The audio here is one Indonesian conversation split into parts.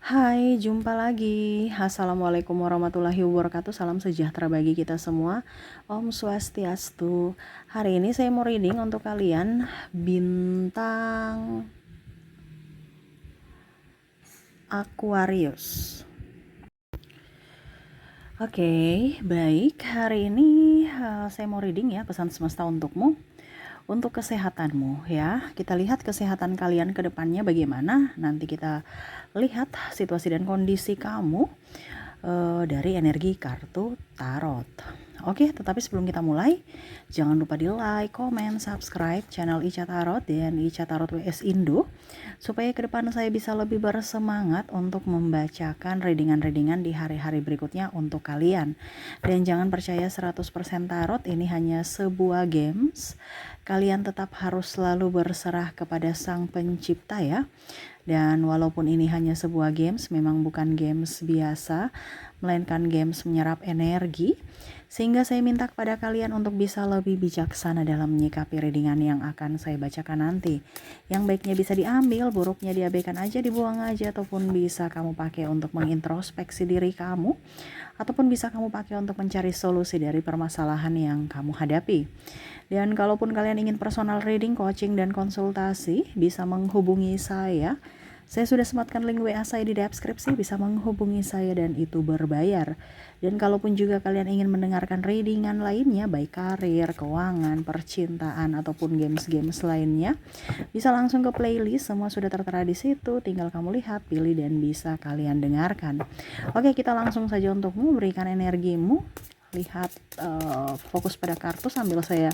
Hai, jumpa lagi. Assalamualaikum warahmatullahi wabarakatuh. Salam sejahtera bagi kita semua. Om Swastiastu. Hari ini saya mau reading untuk kalian bintang Aquarius. Oke, baik. Hari ini saya mau reading ya, pesan semesta untukmu. Untuk kesehatanmu ya, kita lihat kesehatan kalian ke depannya bagaimana. Nanti kita lihat situasi dan kondisi kamu dari energi kartu tarot. Oke, tetapi sebelum kita mulai, jangan lupa di like, komen, subscribe channel Ica Tarot dan Ica Tarot WS Indo, supaya ke depan saya bisa lebih bersemangat untuk membacakan readingan-readingan di hari-hari berikutnya untuk kalian. Dan jangan percaya 100% tarot ini hanya sebuah games. Kalian tetap harus selalu berserah kepada Sang Pencipta ya. Dan walaupun ini hanya sebuah games, memang bukan games biasa, melainkan games menyerap energi. Sehingga saya minta kepada kalian untuk bisa lebih bijaksana dalam menyikapi readingan yang akan saya bacakan nanti. Yang baiknya bisa diambil, buruknya diabaikan aja, dibuang aja, ataupun bisa kamu pakai untuk mengintrospeksi diri kamu, ataupun bisa kamu pakai untuk mencari solusi dari permasalahan yang kamu hadapi. Dan kalaupun kalian ingin personal reading, coaching, dan konsultasi, bisa menghubungi saya. Saya sudah sematkan link WA saya di deskripsi, bisa menghubungi saya dan itu berbayar. Dan kalaupun juga kalian ingin mendengarkan readingan lainnya, baik karir, keuangan, percintaan, ataupun games-games lainnya, bisa langsung ke playlist, semua sudah tertera di situ, tinggal kamu lihat, pilih, dan bisa kalian dengarkan. Oke, kita langsung saja untukmu, berikan energimu. Lihat fokus pada kartu sambil saya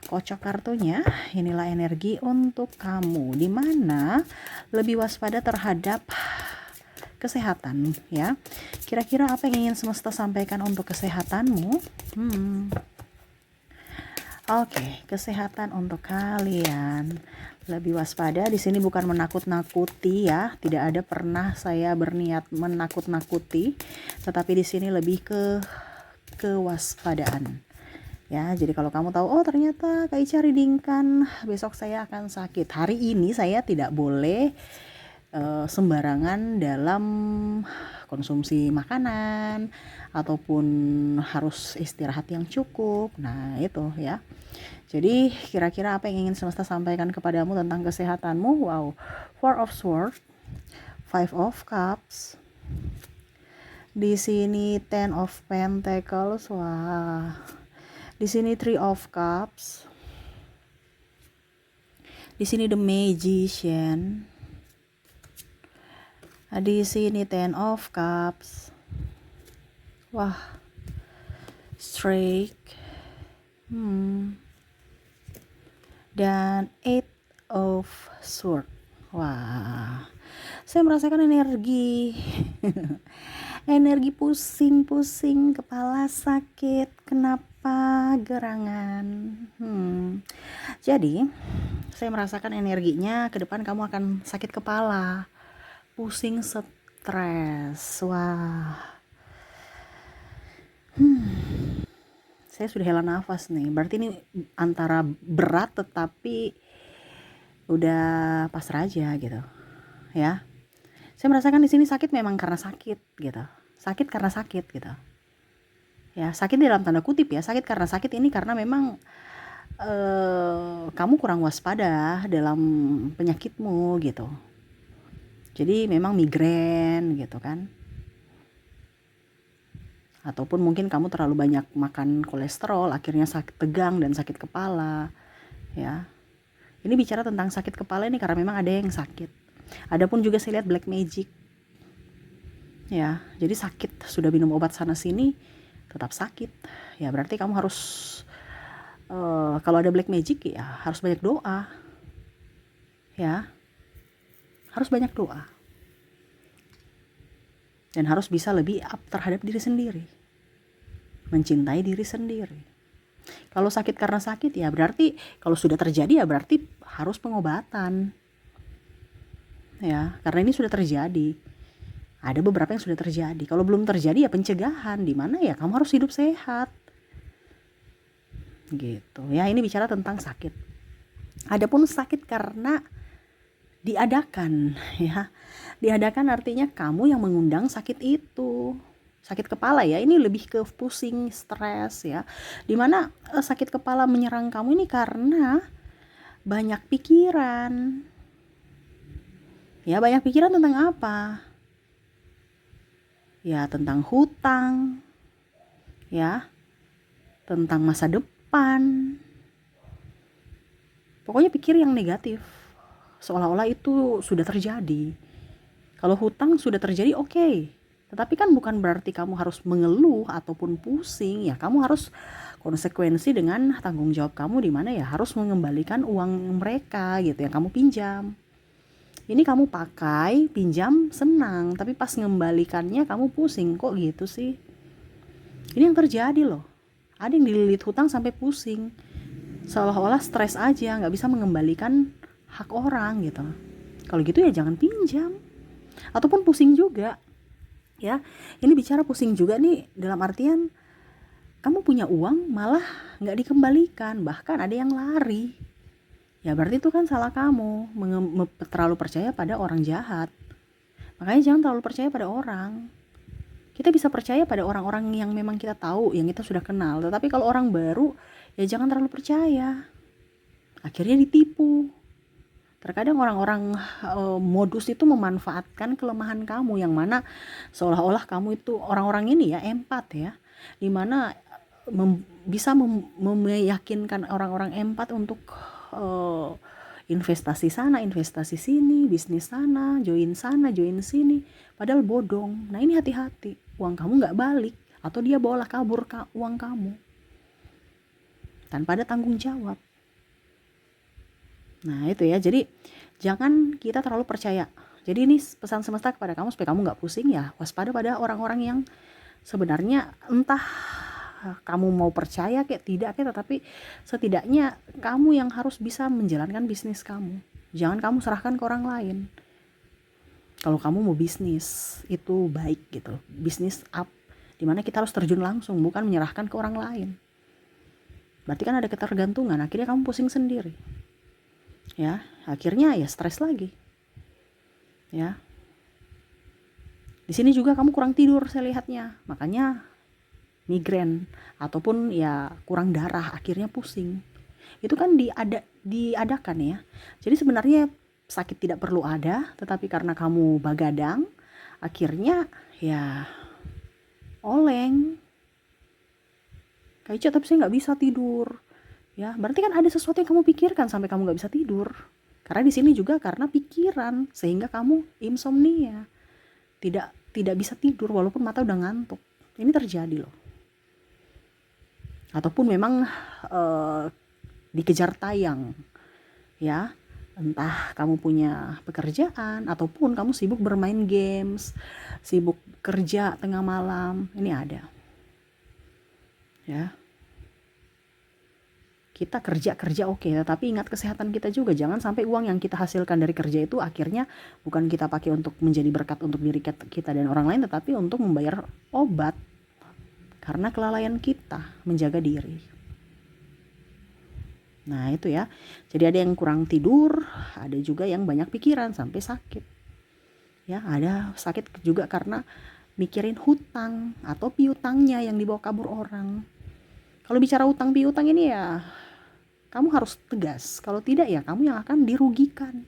kocok kartunya. Inilah energi untuk kamu, dimana lebih waspada terhadap kesehatan ya. Kira-kira apa yang ingin semesta sampaikan untuk kesehatanmu? Oke, kesehatan untuk kalian. Lebih waspada di sini bukan menakut-nakuti ya. Tidak ada pernah saya berniat menakut-nakuti, tetapi di sini lebih ke kewaspadaan. Ya, jadi kalau kamu tahu, oh ternyata Kak Ica readingkan besok saya akan sakit. Hari ini saya tidak boleh sembarangan dalam konsumsi makanan ataupun harus istirahat yang cukup. Nah, itu ya. Jadi kira-kira apa yang ingin semesta sampaikan kepadamu tentang kesehatanmu? Wow, Four of Swords, Five of Cups. Di sini Ten of Pentacles. Wah. Di sini Three of Cups. Di sini The Magician. Di sini Ten of Cups. Wah. Strike. Dan Eight of Swords. Wah. Saya merasakan energi. Energi pusing-pusing, kepala sakit, kenapa gerangan. Jadi, saya merasakan energinya ke depan kamu akan sakit kepala, pusing, stres. Wah. Saya sudah hela nafas nih. Berarti ini antara berat tetapi udah pasrah aja gitu. Ya. Saya merasakan di sini sakit memang karena sakit gitu. Sakit karena sakit gitu. Ya, sakit dalam tanda kutip ya. Sakit karena sakit ini karena memang kamu kurang waspada dalam penyakitmu gitu. Jadi memang migrain gitu kan. Ataupun mungkin kamu terlalu banyak makan kolesterol, akhirnya sakit tegang dan sakit kepala. Ya. Ini bicara tentang sakit kepala ini karena memang ada yang sakit. Adapun juga saya lihat black magic. Ya, jadi sakit, sudah minum obat sana sini tetap sakit. Ya, berarti kamu harus kalau ada black magic ya harus banyak doa. Ya. Harus banyak doa. Dan harus bisa lebih up terhadap diri sendiri. Mencintai diri sendiri. Kalau sakit karena sakit ya berarti kalau sudah terjadi ya berarti harus pengobatan. Ya, karena ini sudah terjadi. Ada beberapa yang sudah terjadi. Kalau belum terjadi ya pencegahan. Di mana ya kamu harus hidup sehat. Gitu. Ya, ini bicara tentang sakit. Adapun sakit karena diadakan ya. Diadakan artinya kamu yang mengundang sakit itu. Sakit kepala ya, ini lebih ke pusing, stres ya. Dimana sakit kepala menyerang kamu ini karena banyak pikiran. Ya, banyak pikiran tentang apa? Ya, tentang hutang. Ya, tentang masa depan. Pokoknya pikir yang negatif. Seolah-olah itu sudah terjadi. Kalau hutang sudah terjadi, oke. Tetapi kan bukan berarti kamu harus mengeluh ataupun pusing. Ya, kamu harus konsekuensi dengan tanggung jawab kamu, di mana ya harus mengembalikan uang mereka gitu yang kamu pinjam. Ini kamu pakai, pinjam, senang, tapi pas ngembalikannya kamu pusing. Kok gitu sih? Ini yang terjadi loh. Ada yang dililit hutang sampai pusing. Seolah-olah stres aja, nggak bisa mengembalikan hak orang gitu. Kalau gitu ya jangan pinjam. Ataupun pusing juga. Ya, ini bicara pusing juga nih dalam artian kamu punya uang malah nggak dikembalikan, bahkan ada yang lari. Ya berarti itu kan salah kamu, terlalu percaya pada orang jahat. Makanya jangan terlalu percaya pada orang. Kita bisa percaya pada orang-orang yang memang kita tahu, yang kita sudah kenal. Tetapi kalau orang baru, ya jangan terlalu percaya. Akhirnya ditipu. Terkadang orang-orang modus itu memanfaatkan kelemahan kamu, yang mana seolah-olah kamu itu orang-orang ini ya empat ya, dimana bisa meyakinkan orang-orang empat untuk investasi sana, investasi sini, bisnis sana, join sini, padahal bodong. Nah ini hati-hati, uang kamu nggak balik atau dia bawa kabur uang kamu tanpa ada tanggung jawab. Nah itu ya, jadi jangan kita terlalu percaya. Jadi ini pesan semesta kepada kamu supaya kamu nggak pusing ya, waspada pada orang-orang yang sebenarnya entah kamu mau percaya kayak tidak kayak, tetapi setidaknya kamu yang harus bisa menjalankan bisnis kamu. Jangan kamu serahkan ke orang lain. Kalau kamu mau bisnis itu baik gitu, bisnis up, dimana kita harus terjun langsung, bukan menyerahkan ke orang lain. Berarti kan ada ketergantungan, akhirnya kamu pusing sendiri. Ya, akhirnya ya stres lagi. Ya. Di sini juga kamu kurang tidur saya lihatnya. Makanya migrain ataupun ya kurang darah, akhirnya pusing. Itu kan diadakan ya. Jadi sebenarnya sakit tidak perlu ada, tetapi karena kamu bagadang, akhirnya ya oleng. Kayak tapi saya nggak bisa tidur. Ya, berarti kan ada sesuatu yang kamu pikirkan sampai kamu nggak bisa tidur. Karena di sini juga karena pikiran, sehingga kamu insomnia, tidak bisa tidur walaupun mata udah ngantuk. Ini terjadi loh. Ataupun memang dikejar tayang, ya, entah kamu punya pekerjaan ataupun kamu sibuk bermain games, sibuk kerja tengah malam, ini ada. Ya. Kita kerja oke, tetapi ingat kesehatan kita juga. Jangan sampai uang yang kita hasilkan dari kerja itu akhirnya bukan kita pakai untuk menjadi berkat untuk diri kita dan orang lain, tetapi untuk membayar obat karena kelalaian kita menjaga diri. Nah itu ya, jadi ada yang kurang tidur, ada juga yang banyak pikiran sampai sakit. Ya, ada sakit juga karena mikirin hutang atau piutangnya yang dibawa kabur orang. Kalau bicara hutang piutang ini ya kamu harus tegas, kalau tidak ya kamu yang akan dirugikan.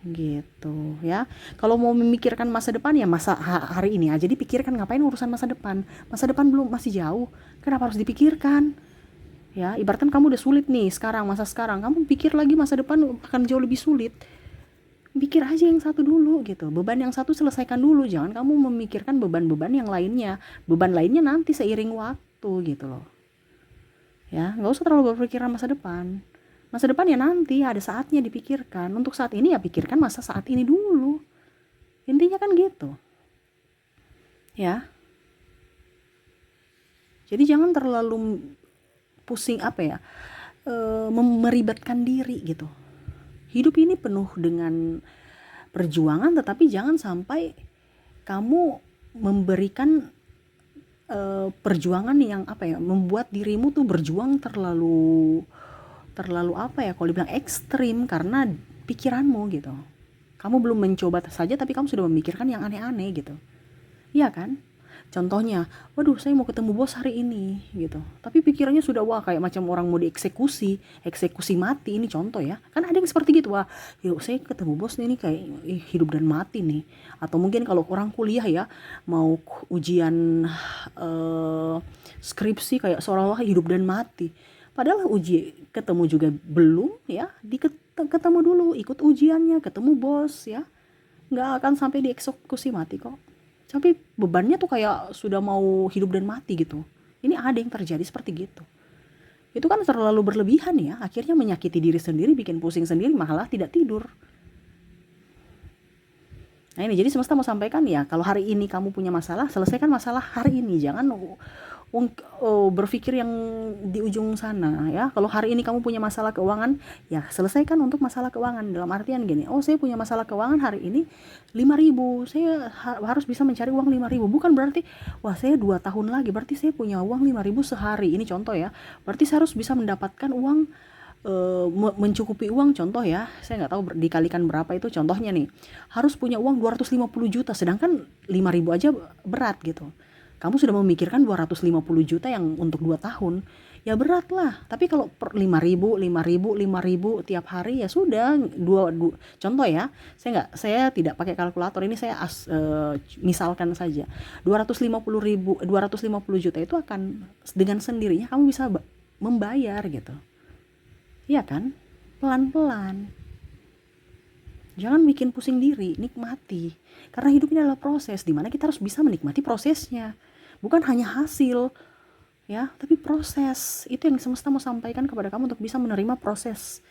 Gitu ya. Kalau mau memikirkan masa depan ya masa hari ini aja dipikirkan, ngapain urusan masa depan? Masa depan belum, masih jauh. Kenapa harus dipikirkan? Ya, ibaratkan kamu udah sulit nih sekarang, masa sekarang, kamu pikir lagi masa depan akan jauh lebih sulit. Pikir aja yang satu dulu gitu. Beban yang satu selesaikan dulu, jangan kamu memikirkan beban-beban yang lainnya. Beban lainnya nanti seiring waktu gitu loh. Ya, nggak usah terlalu berpikiran masa depan. Masa depan ya nanti ada saatnya dipikirkan. Untuk saat ini ya pikirkan masa saat ini dulu. Intinya kan gitu. Ya. Jadi jangan terlalu pusing meribetkan diri gitu. Hidup ini penuh dengan perjuangan, tetapi jangan sampai kamu memberikan perjuangan yang membuat dirimu tuh berjuang terlalu kalau dibilang ekstrim, karena pikiranmu gitu. Kamu belum mencoba saja tapi kamu sudah memikirkan yang aneh-aneh gitu. Iya kan? Contohnya, waduh saya mau ketemu bos hari ini gitu. Tapi pikirannya sudah wah kayak macam orang mau dieksekusi, eksekusi mati ini contoh ya. Kan ada yang seperti gitu, wah yuk saya ketemu bos nih, ini kayak hidup dan mati nih. Atau mungkin kalau orang kuliah ya, mau ujian skripsi kayak seolah-olah hidup dan mati. Padahal uji ketemu juga belum ya, ketemu dulu, ikut ujiannya, ketemu bos ya. Nggak akan sampai dieksekusi mati kok. Tapi bebannya tuh kayak sudah mau hidup dan mati gitu. Ini ada yang terjadi seperti gitu. Itu kan terlalu berlebihan ya, akhirnya menyakiti diri sendiri, bikin pusing sendiri, malah tidak tidur. Nah ini jadi semesta mau sampaikan ya, kalau hari ini kamu punya masalah, selesaikan masalah hari ini. Jangan berpikir yang di ujung sana ya. Kalau hari ini kamu punya masalah keuangan, ya selesaikan untuk masalah keuangan. Dalam artian gini, oh saya punya masalah keuangan hari ini 5.000, saya harus bisa mencari uang 5.000. Bukan berarti wah saya 2 tahun lagi berarti saya punya uang 5.000 sehari. Ini contoh ya, berarti saya harus bisa mendapatkan uang, mencukupi uang, contoh ya, saya nggak tahu dikalikan berapa itu, contohnya nih harus punya uang 250 juta, sedangkan 5.000 aja berat gitu. Kamu sudah memikirkan 250 juta yang untuk 2 tahun, ya berat lah. Tapi kalau per 5.000 tiap hari ya sudah, contoh ya, saya tidak pakai kalkulator ini, saya misalkan saja 250 juta itu akan dengan sendirinya kamu bisa membayar gitu. Iya kan? Pelan-pelan. Jangan bikin pusing diri, nikmati. Karena hidup ini adalah proses, dimana kita harus bisa menikmati prosesnya. Bukan hanya hasil, ya, tapi proses. Itu yang semesta mau sampaikan kepada kamu untuk bisa menerima proses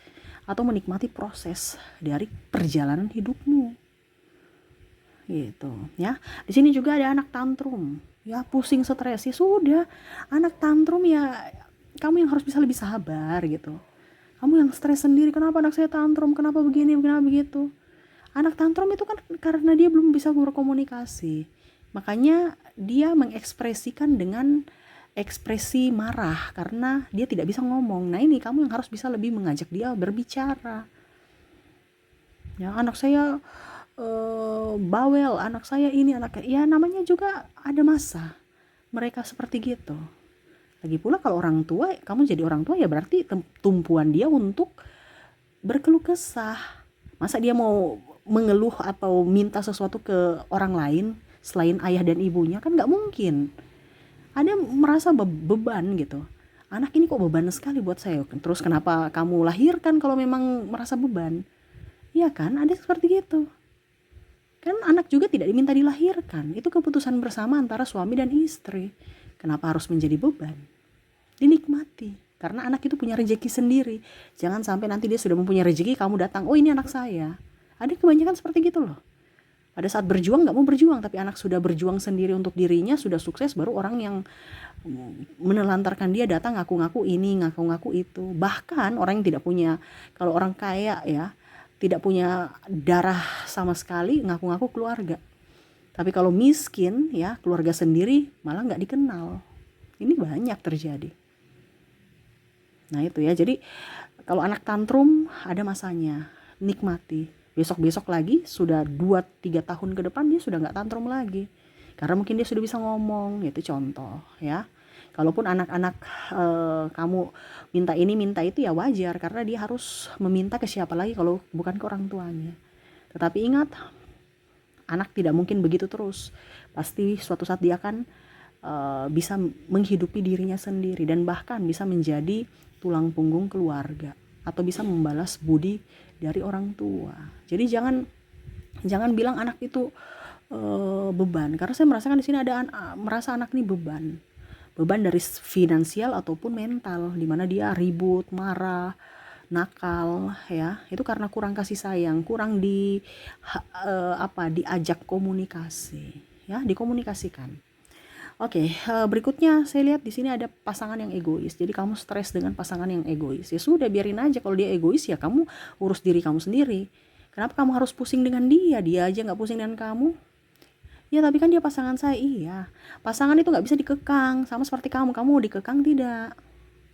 atau menikmati proses dari perjalanan hidupmu. Gitu, ya. Di sini juga ada anak tantrum. Ya, pusing, stres, ya sudah. Anak tantrum ya kamu yang harus bisa lebih sabar gitu. Kamu yang stres sendiri, kenapa anak saya tantrum, kenapa begini, kenapa begitu. Anak tantrum itu kan karena dia belum bisa berkomunikasi. Makanya dia mengekspresikan dengan ekspresi marah karena dia tidak bisa ngomong. Nah ini kamu yang harus bisa lebih mengajak dia berbicara. Ya anak saya bawel, anak saya ini, ya namanya juga ada masa mereka seperti gitu. Lagi pula kalau orang tua, kamu jadi orang tua ya berarti tumpuan dia untuk berkeluh kesah. Masa dia mau mengeluh atau minta sesuatu ke orang lain selain ayah dan ibunya, kan nggak mungkin. Ada merasa beban gitu. Anak ini kok beban sekali buat saya. Terus kenapa kamu lahirkan kalau memang merasa beban? Iya kan, ada seperti gitu. Kan anak juga tidak diminta dilahirkan. Itu keputusan bersama antara suami dan istri. Kenapa harus menjadi beban? Dinikmati. Karena anak itu punya rezeki sendiri. Jangan sampai nanti dia sudah mempunyai rezeki, kamu datang, oh ini anak saya. Ada kebanyakan seperti gitu loh. Pada saat berjuang gak mau berjuang, tapi anak sudah berjuang sendiri untuk dirinya, sudah sukses, baru orang yang menelantarkan dia datang ngaku-ngaku ini, ngaku-ngaku itu. Bahkan orang yang tidak punya, kalau orang kaya ya, tidak punya darah sama sekali, ngaku-ngaku keluarga. Tapi kalau miskin ya, keluarga sendiri malah gak dikenal. Ini banyak terjadi. Nah itu ya, jadi kalau anak tantrum ada masanya, nikmati. Besok-besok lagi sudah 2-3 tahun ke depan dia sudah gak tantrum lagi. Karena mungkin dia sudah bisa ngomong, itu contoh ya. Kalaupun anak-anak kamu minta ini minta itu ya wajar, karena dia harus meminta ke siapa lagi kalau bukan ke orang tuanya. Tetapi ingat, anak tidak mungkin begitu terus. Pasti suatu saat dia akan bisa menghidupi dirinya sendiri dan bahkan bisa menjadi tulang punggung keluarga atau bisa membalas budi dari orang tua. Jadi jangan bilang anak itu beban, karena saya merasakan di sini ada merasa anak ini beban dari finansial ataupun mental, di mana dia ribut, marah, nakal ya. Itu karena kurang kasih sayang, kurang diajak komunikasi ya, dikomunikasikan. Oke, berikutnya saya lihat di sini ada pasangan yang egois. Jadi kamu stres dengan pasangan yang egois. Ya sudah, biarin aja, kalau dia egois ya kamu urus diri kamu sendiri. Kenapa kamu harus pusing dengan dia? Dia aja nggak pusing dengan kamu. Ya tapi kan dia pasangan saya. Iya, pasangan itu nggak bisa dikekang. Sama seperti kamu mau dikekang tidak.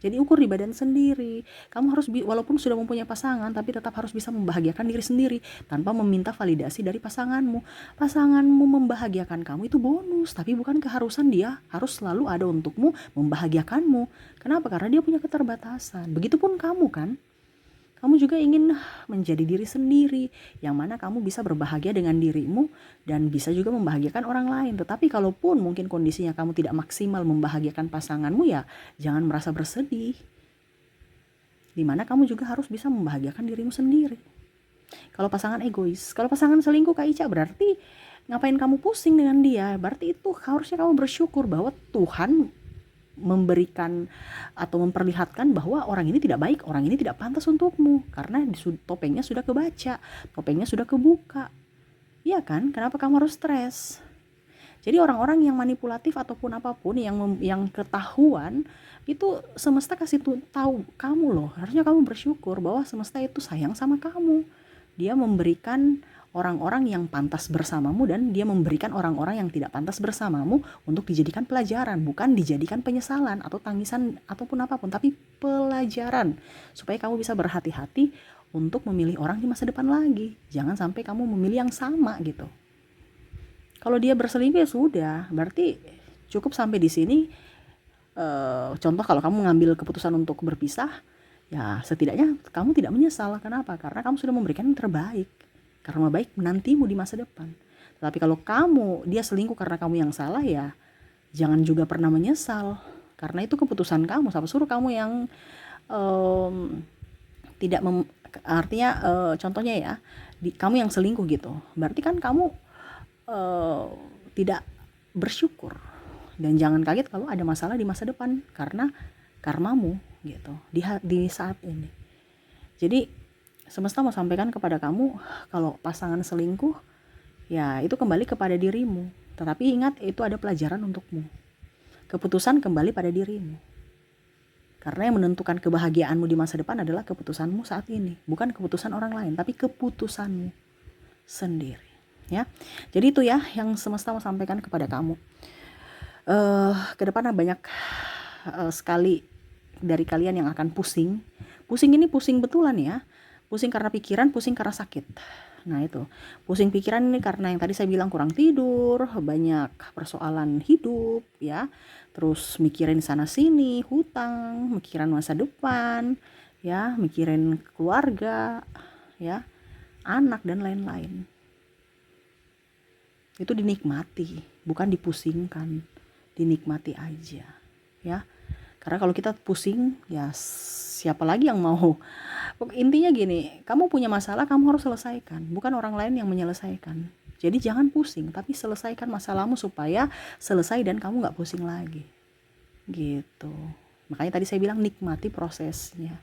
Jadi ukur di badan sendiri. Kamu harus walaupun sudah mempunyai pasangan, tapi tetap harus bisa membahagiakan diri sendiri tanpa meminta validasi dari pasanganmu. Pasanganmu membahagiakan kamu itu bonus, tapi bukan keharusan dia harus selalu ada untukmu membahagiakanmu. Kenapa? Karena dia punya keterbatasan. Begitupun kamu kan. Kamu juga ingin menjadi diri sendiri, yang mana kamu bisa berbahagia dengan dirimu dan bisa juga membahagiakan orang lain. Tetapi kalaupun mungkin kondisinya kamu tidak maksimal membahagiakan pasanganmu, ya jangan merasa bersedih. Dimana kamu juga harus bisa membahagiakan dirimu sendiri. Kalau pasangan egois, kalau pasangan selingkuh Kak Ica, berarti ngapain kamu pusing dengan dia? Berarti itu harusnya kamu bersyukur bahwa Tuhan memberikan atau memperlihatkan bahwa orang ini tidak baik, orang ini tidak pantas untukmu, karena topengnya sudah kebaca, topengnya sudah kebuka. Iya kan? Kenapa kamu harus stres? Jadi orang-orang yang manipulatif ataupun apapun yang ketahuan itu semesta kasih tahu kamu loh. Harusnya kamu bersyukur bahwa semesta itu sayang sama kamu. Dia memberikan orang-orang yang pantas bersamamu dan dia memberikan orang-orang yang tidak pantas bersamamu untuk dijadikan pelajaran, bukan dijadikan penyesalan atau tangisan ataupun apapun, tapi pelajaran supaya kamu bisa berhati-hati untuk memilih orang di masa depan lagi. Jangan sampai kamu memilih yang sama gitu. Kalau dia berselingkuh ya sudah, berarti cukup sampai di sini. Contoh kalau kamu ngambil keputusan untuk berpisah, ya setidaknya kamu tidak menyesal. Kenapa? Karena kamu sudah memberikan yang terbaik. Karma baik menantimu di masa depan. Tapi kalau dia selingkuh karena kamu yang salah, ya jangan juga pernah menyesal. Karena itu keputusan kamu. Siapa suruh kamu yang tidak artinya contohnya ya, kamu yang selingkuh gitu. Berarti kan kamu tidak bersyukur. Dan jangan kaget kalau ada masalah di masa depan karena karmamu gitu di saat ini. Jadi semesta mau sampaikan kepada kamu, kalau pasangan selingkuh, ya itu kembali kepada dirimu. Tetapi ingat, itu ada pelajaran untukmu. Keputusan kembali pada dirimu. Karena yang menentukan kebahagiaanmu di masa depan adalah keputusanmu saat ini. Bukan keputusan orang lain, tapi keputusanmu sendiri. Ya, jadi itu ya yang semesta mau sampaikan kepada kamu. Kedepan banyak sekali dari kalian yang akan pusing. Pusing ini pusing betulan ya. Pusing karena pikiran, pusing karena sakit. Nah itu, pusing pikiran ini karena yang tadi saya bilang kurang tidur, banyak persoalan hidup ya. Terus mikirin sana sini, hutang, mikirin masa depan, ya, mikirin keluarga, ya, anak dan lain-lain. Itu dinikmati, bukan dipusingkan. Dinikmati aja, ya. Karena kalau kita pusing, ya siapa lagi yang mau? Intinya gini, kamu punya masalah, kamu harus selesaikan, bukan orang lain yang menyelesaikan. Jadi jangan pusing, tapi selesaikan masalahmu supaya selesai dan kamu gak pusing lagi. Gitu. Makanya tadi saya bilang nikmati prosesnya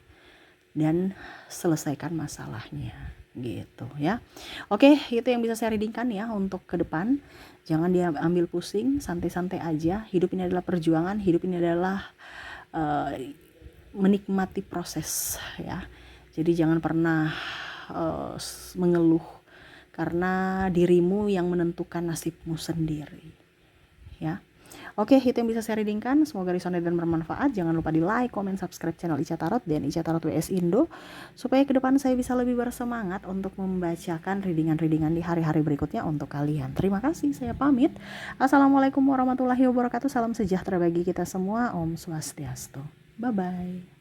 dan selesaikan masalahnya. Gitu ya. Oke, itu yang bisa saya readingkan ya untuk ke depan. Jangan diambil pusing, santai-santai aja. Hidup ini adalah perjuangan, hidup ini adalah menikmati proses ya. Jadi jangan pernah mengeluh, karena dirimu yang menentukan nasibmu sendiri ya. Oke, itu yang bisa saya readingkan. Semoga resonate dan bermanfaat. Jangan lupa di like, comment, subscribe channel Ica Tarot dan Ica Tarot WS Indo, supaya ke depan saya bisa lebih bersemangat untuk membacakan readingan-readingan di hari-hari berikutnya untuk kalian. Terima kasih, saya pamit. Assalamualaikum warahmatullahi wabarakatuh. Salam sejahtera bagi kita semua. Om Swastiastu. Bye-bye.